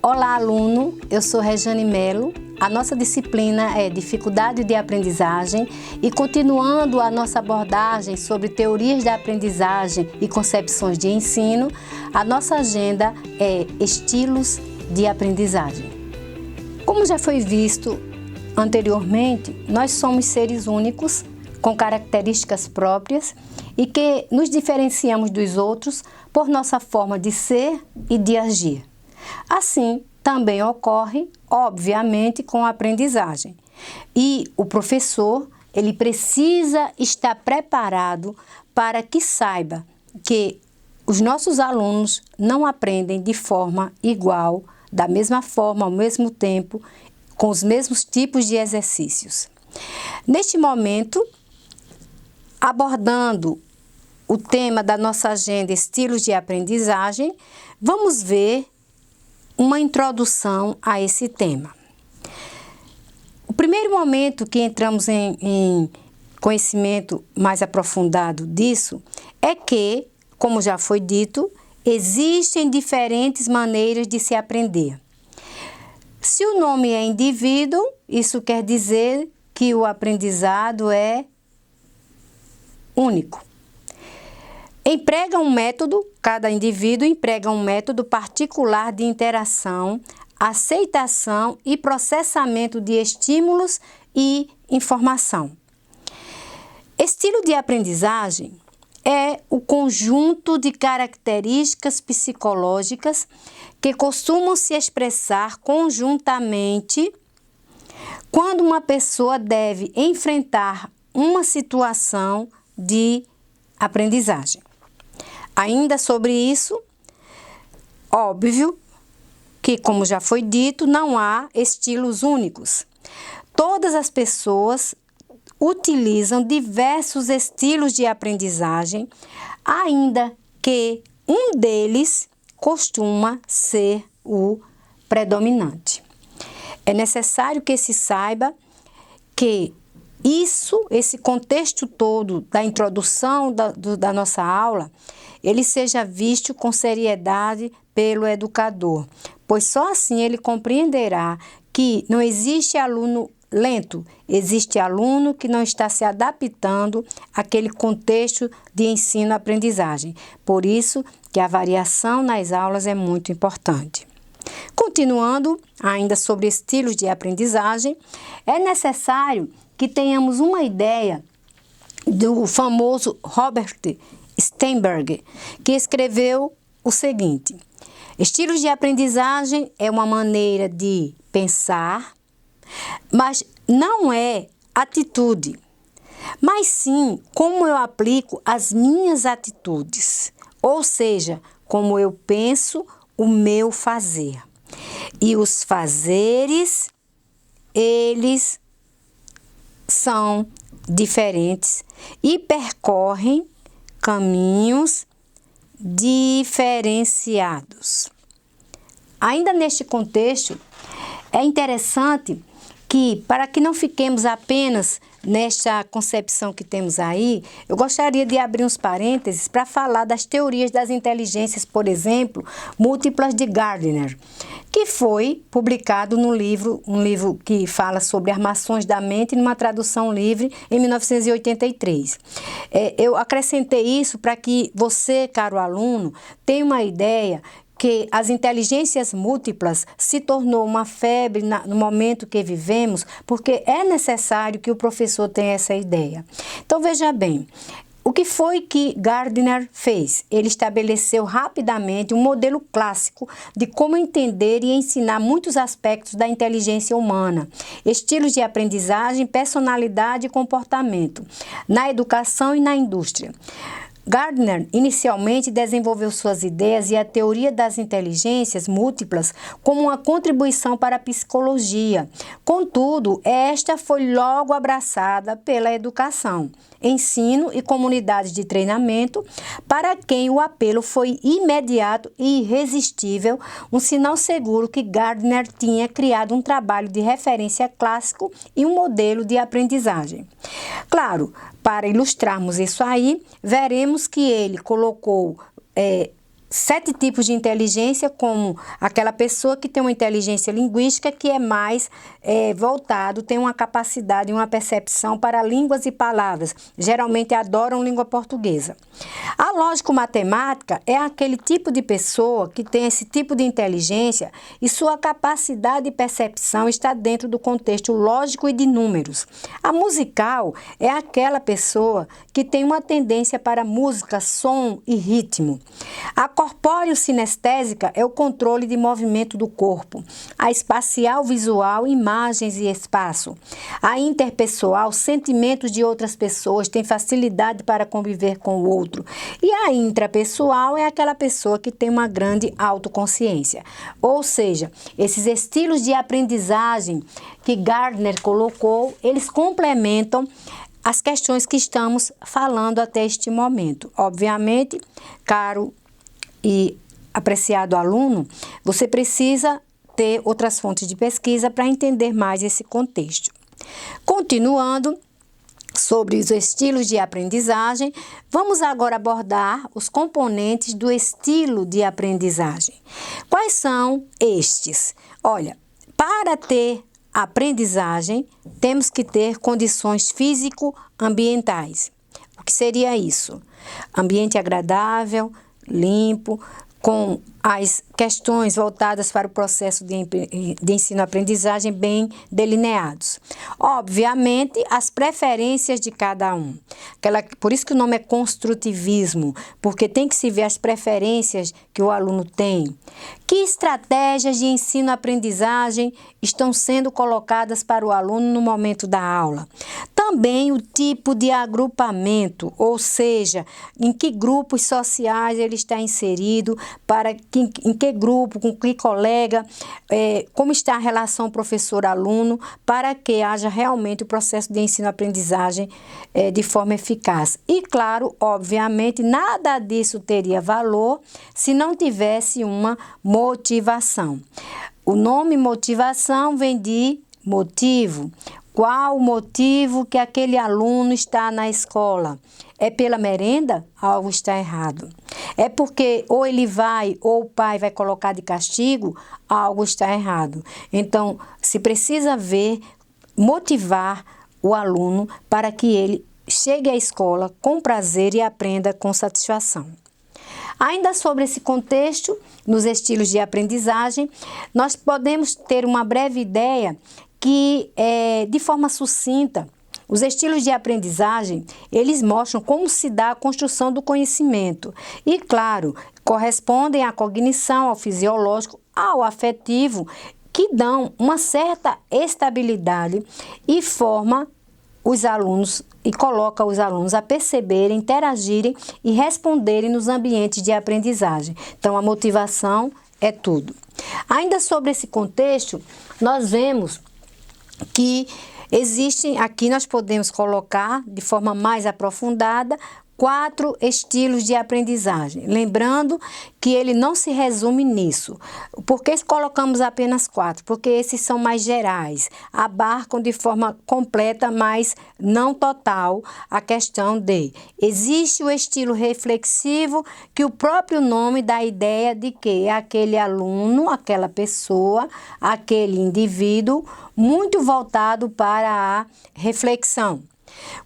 Olá, aluno! Eu sou Rejane Melo. A nossa disciplina é Dificuldade de Aprendizagem e, continuando a nossa abordagem sobre teorias da aprendizagem e concepções de ensino, a nossa agenda é Estilos de Aprendizagem. Como já foi visto anteriormente, nós somos seres únicos, com características próprias e que nos diferenciamos dos outros por nossa forma de ser e de agir. Assim, também ocorre, obviamente, com a aprendizagem. E o professor, ele precisa estar preparado para que saiba que os nossos alunos não aprendem de forma igual, da mesma forma, ao mesmo tempo, com os mesmos tipos de exercícios. Neste momento, abordando o tema da nossa agenda Estilos de Aprendizagem, vamos ver uma introdução a esse tema. O primeiro momento que entramos em conhecimento mais aprofundado disso é que, como já foi dito, existem diferentes maneiras de se aprender. Se o nome é indivíduo, isso quer dizer que o aprendizado é único. Cada indivíduo emprega um método particular de interação, aceitação e processamento de estímulos e informação. Estilo de aprendizagem é o conjunto de características psicológicas que costumam se expressar conjuntamente quando uma pessoa deve enfrentar uma situação de aprendizagem. Ainda sobre isso, óbvio que, como já foi dito, não há estilos únicos. Todas as pessoas utilizam diversos estilos de aprendizagem, ainda que um deles costuma ser o predominante. É necessário que se saiba que esse contexto todo da introdução da nossa aula, ele seja visto com seriedade pelo educador, pois só assim ele compreenderá que não existe aluno lento, existe aluno que não está se adaptando àquele contexto de ensino-aprendizagem. Por isso que a variação nas aulas é muito importante. Continuando, ainda sobre estilos de aprendizagem, é necessário que tenhamos uma ideia do famoso Robert Sternberg, que escreveu o seguinte: estilos de aprendizagem é uma maneira de pensar, mas não é atitude, mas sim como eu aplico as minhas atitudes, ou seja, como eu penso o meu fazer. E os fazeres, eles são diferentes e percorrem caminhos diferenciados. Ainda neste contexto, é interessante que, para que não fiquemos apenas nesta concepção que temos aí, eu gostaria de abrir uns parênteses para falar das teorias das inteligências, por exemplo, múltiplas de Gardner, que foi publicado um livro que fala sobre armações da mente, numa tradução livre, em 1983. Eu acrescentei isso para que você, caro aluno, tenha uma ideia que as inteligências múltiplas se tornou uma febre no momento que vivemos, porque é necessário que o professor tenha essa ideia. Então, veja bem, o que foi que Gardner fez? Ele estabeleceu rapidamente um modelo clássico de como entender e ensinar muitos aspectos da inteligência humana, estilos de aprendizagem, personalidade e comportamento, na educação e na indústria. Gardner inicialmente desenvolveu suas ideias e a teoria das inteligências múltiplas como uma contribuição para a psicologia. Contudo, esta foi logo abraçada pela educação, ensino e comunidades de treinamento, para quem o apelo foi imediato e irresistível, um sinal seguro que Gardner tinha criado um trabalho de referência clássico e um modelo de aprendizagem. Claro, para ilustrarmos isso aí, veremos que ele colocou 7 tipos de inteligência, como aquela pessoa que tem uma inteligência linguística que é mais voltado, tem uma capacidade, uma percepção para línguas e palavras. Geralmente adoram língua portuguesa. A lógico-matemática é aquele tipo de pessoa que tem esse tipo de inteligência e sua capacidade de percepção está dentro do contexto lógico e de números. A musical é aquela pessoa que tem uma tendência para música, som e ritmo. A corpóreo-sinestésica é o controle de movimento do corpo. A espacial-visual, imagens e espaço. A interpessoal, sentimentos de outras pessoas, tem facilidade para conviver com o outro. E a intrapessoal é aquela pessoa que tem uma grande autoconsciência. Ou seja, esses estilos de aprendizagem que Gardner colocou, eles complementam as questões que estamos falando até este momento. Obviamente, caro e apreciado aluno, você precisa ter outras fontes de pesquisa para entender mais esse contexto. Continuando sobre os estilos de aprendizagem, vamos agora abordar os componentes do estilo de aprendizagem. Quais são estes? Olha, para ter aprendizagem, temos que ter condições físico-ambientais. O que seria isso? Ambiente agradável, limpo, com as questões voltadas para o processo de ensino-aprendizagem bem delineados. Obviamente, as preferências de cada um. Por isso que o nome é construtivismo, porque tem que se ver as preferências que o aluno tem. Que estratégias de ensino-aprendizagem estão sendo colocadas para o aluno no momento da aula? Também o tipo de agrupamento, ou seja, em que grupos sociais ele está inserido, em que grupo, com que colega, como está a relação professor-aluno, para que haja realmente o processo de ensino-aprendizagem de forma eficaz. E, claro, obviamente, nada disso teria valor se não tivesse uma motivação. O nome motivação vem de motivo. Qual o motivo que aquele aluno está na escola? É pela merenda? Algo está errado. É porque ou ele vai ou o pai vai colocar de castigo? Algo está errado. Então, se precisa motivar o aluno para que ele chegue à escola com prazer e aprenda com satisfação. Ainda sobre esse contexto, nos estilos de aprendizagem, nós podemos ter uma breve ideia que, de forma sucinta, os estilos de aprendizagem, eles mostram como se dá a construção do conhecimento. E, claro, correspondem à cognição, ao fisiológico, ao afetivo, que dão uma certa estabilidade e forma os alunos e coloca os alunos a perceberem, interagirem e responderem nos ambientes de aprendizagem. Então, a motivação é tudo. Ainda sobre esse contexto, nós vemos que existem, aqui nós podemos colocar de forma mais aprofundada 4 estilos de aprendizagem. Lembrando que ele não se resume nisso. Por que colocamos apenas 4? Porque esses são mais gerais, abarcam de forma completa, mas não total, a questão de existe o estilo reflexivo, que o próprio nome dá a ideia de que é aquele aluno, aquela pessoa, aquele indivíduo muito voltado para a reflexão.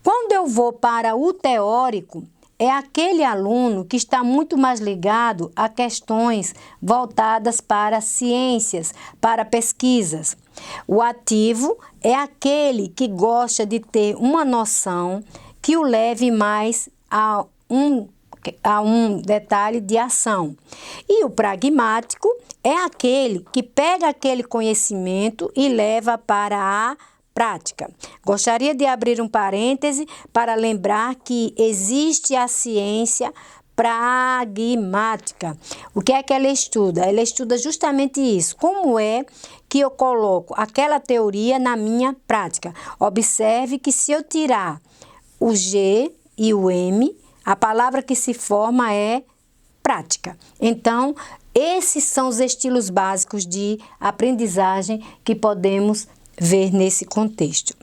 Quando eu vou para o teórico, é aquele aluno que está muito mais ligado a questões voltadas para ciências, para pesquisas. O ativo é aquele que gosta de ter uma noção que o leve mais a um detalhe de ação. E o pragmático é aquele que pega aquele conhecimento e leva para a prática. Gostaria de abrir um parêntese para lembrar que existe a ciência pragmática. O que é que ela estuda? Ela estuda justamente isso. Como é que eu coloco aquela teoria na minha prática? Observe que se eu tirar o G e o M, a palavra que se forma é prática. Então, esses são os estilos básicos de aprendizagem que podemos ver nesse contexto.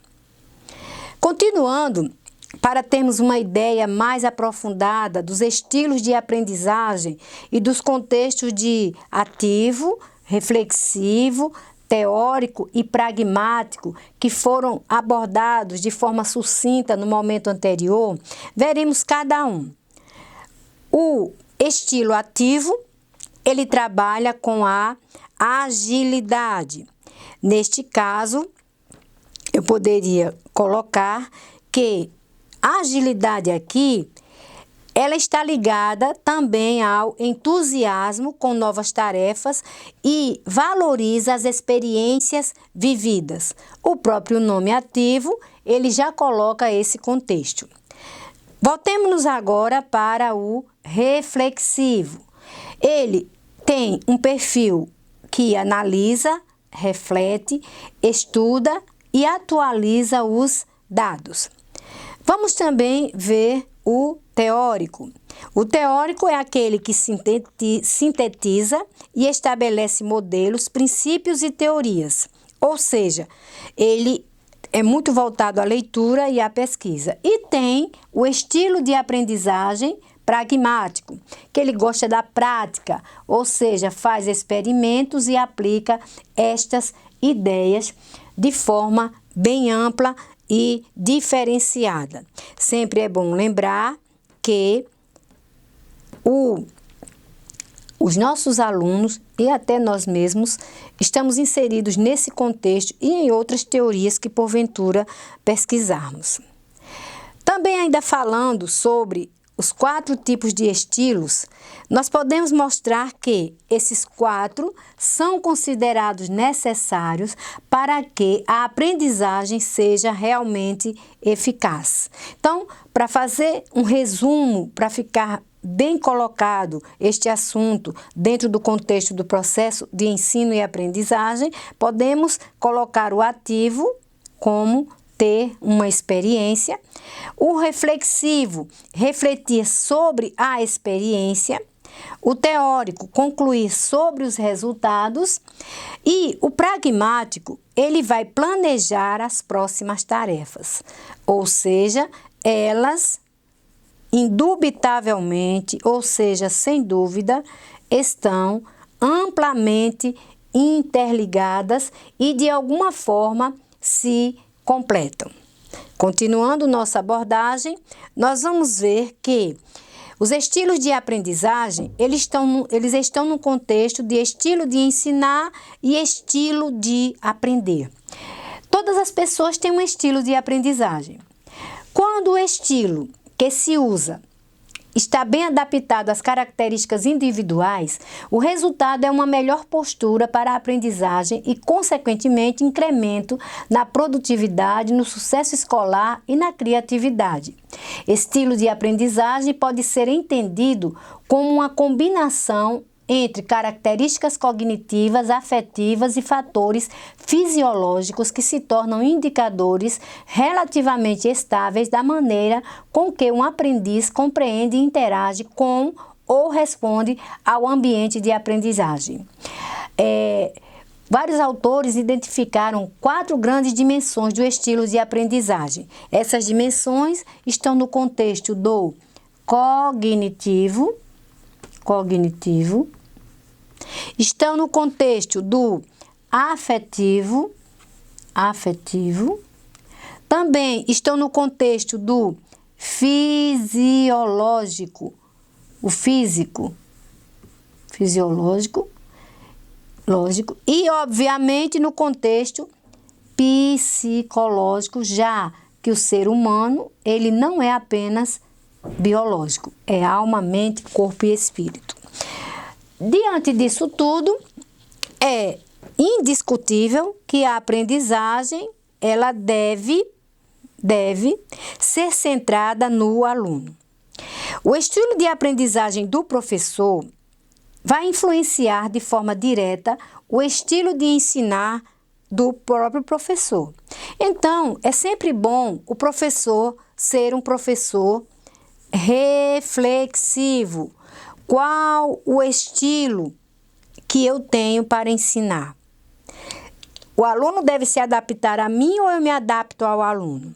Continuando, para termos uma ideia mais aprofundada dos estilos de aprendizagem e dos contextos de ativo, reflexivo, teórico e pragmático que foram abordados de forma sucinta no momento anterior, veremos cada um. O estilo ativo, ele trabalha com a agilidade. Neste caso, eu poderia colocar que a agilidade aqui, ela está ligada também ao entusiasmo com novas tarefas e valoriza as experiências vividas. O próprio nome ativo, ele já coloca esse contexto. Voltemos agora para o reflexivo. Ele tem um perfil que analisa, reflete, estuda e atualiza os dados. Vamos também ver o teórico. O teórico é aquele que sintetiza e estabelece modelos, princípios e teorias. Ou seja, ele é muito voltado à leitura e à pesquisa. E tem o estilo de aprendizagem pragmático, que ele gosta da prática, ou seja, faz experimentos e aplica estas ideias de forma bem ampla e diferenciada. Sempre é bom lembrar que os nossos alunos e até nós mesmos estamos inseridos nesse contexto e em outras teorias que porventura pesquisarmos. Também ainda falando sobre os 4 tipos de estilos, nós podemos mostrar que esses 4 são considerados necessários para que a aprendizagem seja realmente eficaz. Então, para fazer um resumo, para ficar bem colocado este assunto dentro do contexto do processo de ensino e aprendizagem, podemos colocar o ativo como ter uma experiência, o reflexivo, refletir sobre a experiência, o teórico, concluir sobre os resultados e o pragmático, ele vai planejar as próximas tarefas, ou seja, elas indubitavelmente, ou seja, sem dúvida, estão amplamente interligadas e de alguma forma se completam. Continuando nossa abordagem, nós vamos ver que os estilos de aprendizagem, eles estão no contexto de estilo de ensinar e estilo de aprender. Todas as pessoas têm um estilo de aprendizagem. Quando o estilo que se usa está bem adaptado às características individuais, o resultado é uma melhor postura para a aprendizagem e, consequentemente, incremento na produtividade, no sucesso escolar e na criatividade. Estilo de aprendizagem pode ser entendido como uma combinação entre características cognitivas, afetivas e fatores fisiológicos que se tornam indicadores relativamente estáveis da maneira com que um aprendiz compreende e interage com ou responde ao ambiente de aprendizagem. Vários autores identificaram 4 grandes dimensões do estilo de aprendizagem. Essas dimensões estão no contexto do cognitivo, estão no contexto do afetivo, também estão no contexto do fisiológico, o fisiológico, e obviamente no contexto psicológico, já que o ser humano, ele não é apenas biológico, é alma, mente, corpo e espírito. Diante disso tudo, é indiscutível que a aprendizagem, ela deve ser centrada no aluno. O estilo de aprendizagem do professor vai influenciar de forma direta o estilo de ensinar do próprio professor. Então, é sempre bom o professor ser um professor reflexivo. Qual o estilo que eu tenho para ensinar? O aluno deve se adaptar a mim ou eu me adapto ao aluno?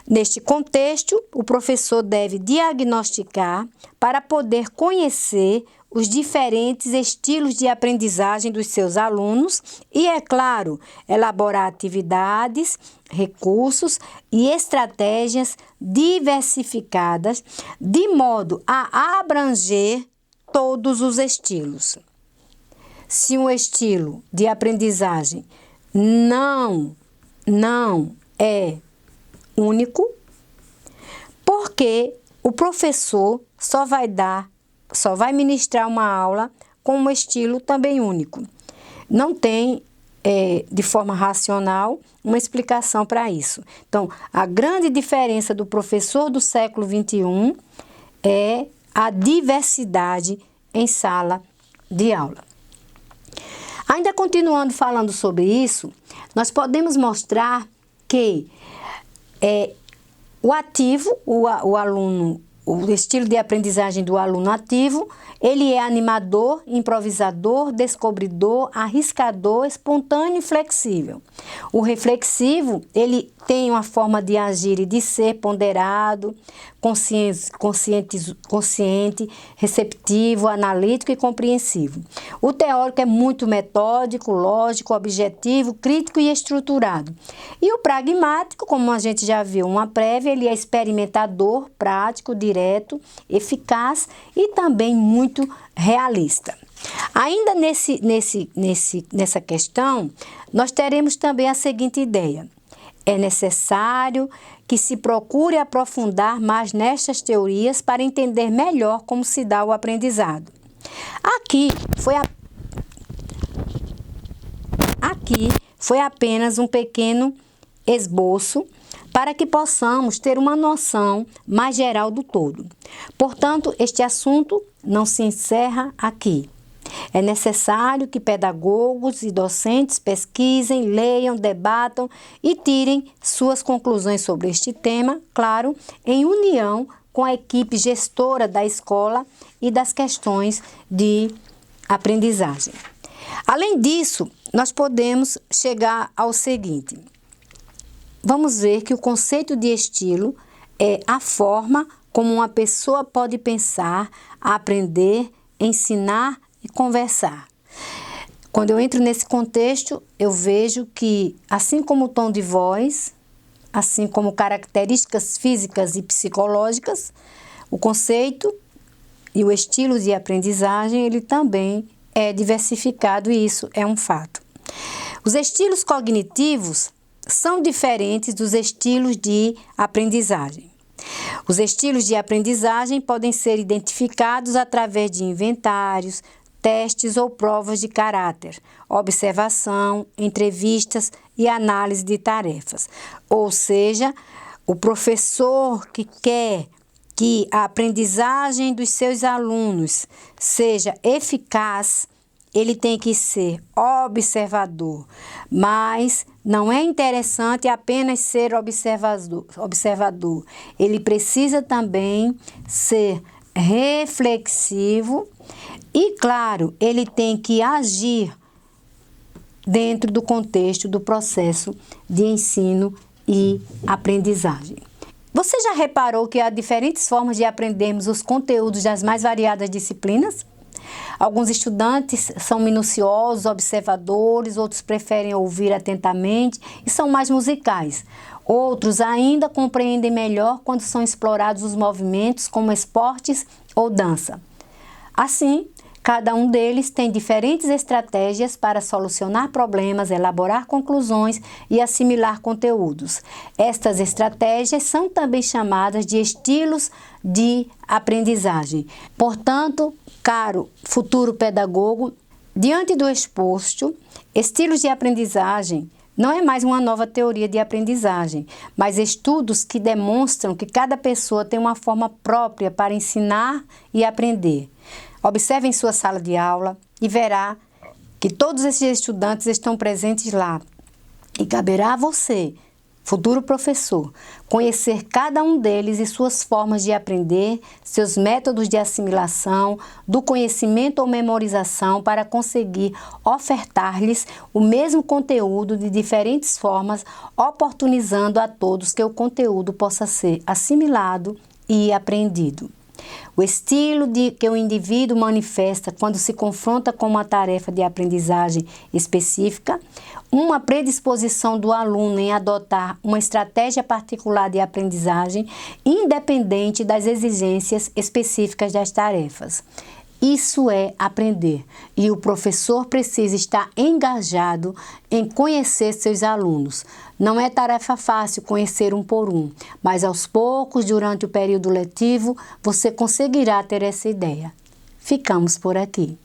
Neste contexto, o professor deve diagnosticar para poder conhecer os diferentes estilos de aprendizagem dos seus alunos e, é claro, elaborar atividades, recursos e estratégias diversificadas de modo a abranger todos os estilos. Se um estilo de aprendizagem não é único, porque o professor só vai ministrar uma aula com um estilo também único. Não tem, de forma racional, uma explicação para isso. Então, a grande diferença do professor do século XXI é a diversidade em sala de aula. Ainda continuando falando sobre isso, nós podemos mostrar que o ativo, o aluno, o estilo de aprendizagem do aluno ativo, ele é animador, improvisador, descobridor, arriscador, espontâneo e flexível. O reflexivo, ele tem uma forma de agir e de ser ponderado, consciente, receptivo, analítico e compreensivo. O teórico é muito metódico, lógico, objetivo, crítico e estruturado. E o pragmático, como a gente já viu uma prévia, ele é experimentador, prático, direto, eficaz e também muito realista. Ainda nessa questão, nós teremos também a seguinte ideia. É necessário que se procure aprofundar mais nestas teorias para entender melhor como se dá o aprendizado. Aqui foi apenas um pequeno esboço para que possamos ter uma noção mais geral do todo. Portanto, este assunto não se encerra aqui. É necessário que pedagogos e docentes pesquisem, leiam, debatam e tirem suas conclusões sobre este tema, claro, em união com a equipe gestora da escola e das questões de aprendizagem. Além disso, nós podemos chegar ao seguinte. Vamos ver que o conceito de estilo é a forma como uma pessoa pode pensar, aprender, ensinar e conversar. Quando eu entro nesse contexto, eu vejo que, assim como o tom de voz, assim como características físicas e psicológicas, o conceito e o estilo de aprendizagem, ele também é diversificado e isso é um fato. Os estilos cognitivos são diferentes dos estilos de aprendizagem. Os estilos de aprendizagem podem ser identificados através de inventários, testes ou provas de caráter, observação, entrevistas e análise de tarefas. Ou seja, o professor que quer que a aprendizagem dos seus alunos seja eficaz, ele tem que ser observador, mas não é interessante apenas ser observador. Ele precisa também ser reflexivo e, claro, ele tem que agir dentro do contexto do processo de ensino e aprendizagem. Você já reparou que há diferentes formas de aprendermos os conteúdos das mais variadas disciplinas? Alguns estudantes são minuciosos, observadores, outros preferem ouvir atentamente e são mais musicais. Outros ainda compreendem melhor quando são explorados os movimentos como esportes ou dança. Assim, cada um deles tem diferentes estratégias para solucionar problemas, elaborar conclusões e assimilar conteúdos. Estas estratégias são também chamadas de estilos de aprendizagem. Portanto, caro futuro pedagogo, diante do exposto, estilos de aprendizagem não é mais uma nova teoria de aprendizagem, mas estudos que demonstram que cada pessoa tem uma forma própria para ensinar e aprender. Observe em sua sala de aula e verá que todos esses estudantes estão presentes lá. E caberá a você futuro professor, conhecer cada um deles e suas formas de aprender, seus métodos de assimilação, do conhecimento ou memorização para conseguir ofertar-lhes o mesmo conteúdo de diferentes formas, oportunizando a todos que o conteúdo possa ser assimilado e aprendido. O estilo que o indivíduo manifesta quando se confronta com uma tarefa de aprendizagem específica, uma predisposição do aluno em adotar uma estratégia particular de aprendizagem, independente das exigências específicas das tarefas. Isso é aprender, e o professor precisa estar engajado em conhecer seus alunos. Não é tarefa fácil conhecer um por um, mas aos poucos, durante o período letivo, você conseguirá ter essa ideia. Ficamos por aqui.